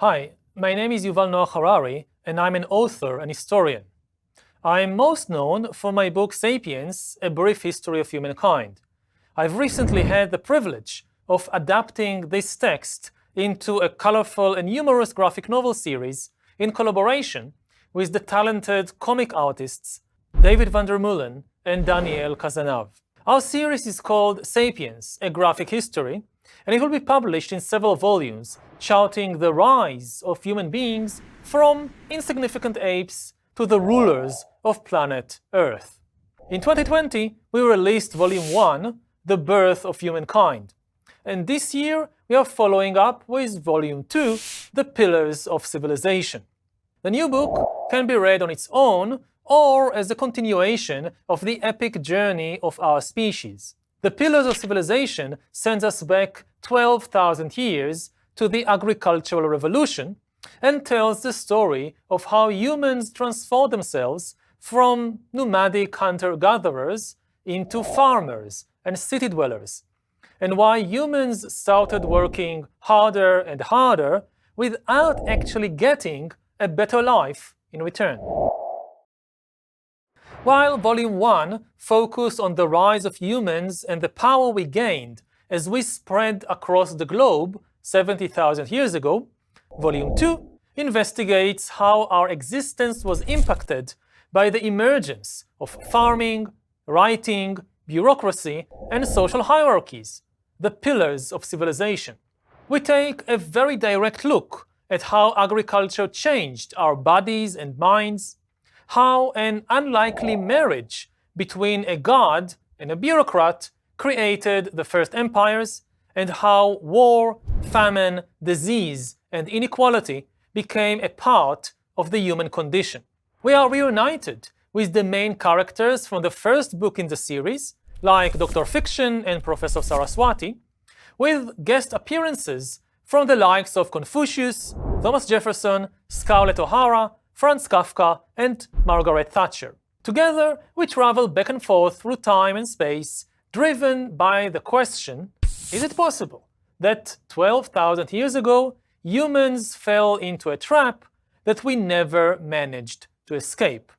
Hi, my name is Yuval Noah Harari, and I'm an author and historian. I'm most known for my book Sàpiens, A Brief History of Humankind. I've recently had the privilege of adapting this text into a colorful and humorous graphic novel series in collaboration with the talented comic artists David Vanderneulen and Daniel Casanave. Our series is called Sàpiens, A Graphic History, and it will be published in several volumes, charting the rise of human beings from insignificant apes to the rulers of planet Earth. In 2020, we released Volume 1, The Birth of Humankind. And this year, we are following up with Volume 2, The Pillars of Civilization. The new book can be read on its own or as a continuation of the epic journey of our species. The Pillars of Civilization sends us back 12,000 years to the agricultural revolution and tells the story of how humans transformed themselves from nomadic hunter-gatherers into farmers and city dwellers, and why humans started working harder and harder without actually getting a better life in return. While Volume 1 focused on the rise of humans and the power we gained as we spread across the globe 70,000 years ago, Volume 2 investigates how our existence was impacted by the emergence of farming, writing, bureaucracy, and social hierarchies, the pillars of civilization. We take a very direct look at how agriculture changed our bodies and minds, how an unlikely marriage between a god and a bureaucrat created the first empires, and how war, famine, disease, and inequality became a part of the human condition. We are reunited with the main characters from the first book in the series, like Dr. Fiction and Professor Saraswati, with guest appearances from the likes of Confucius, Thomas Jefferson, Scarlett O'Hara, Franz Kafka, and Margaret Thatcher. Together, we travel back and forth through time and space, driven by the question, is it possible that 12,000 years ago, humans fell into a trap that we never managed to escape?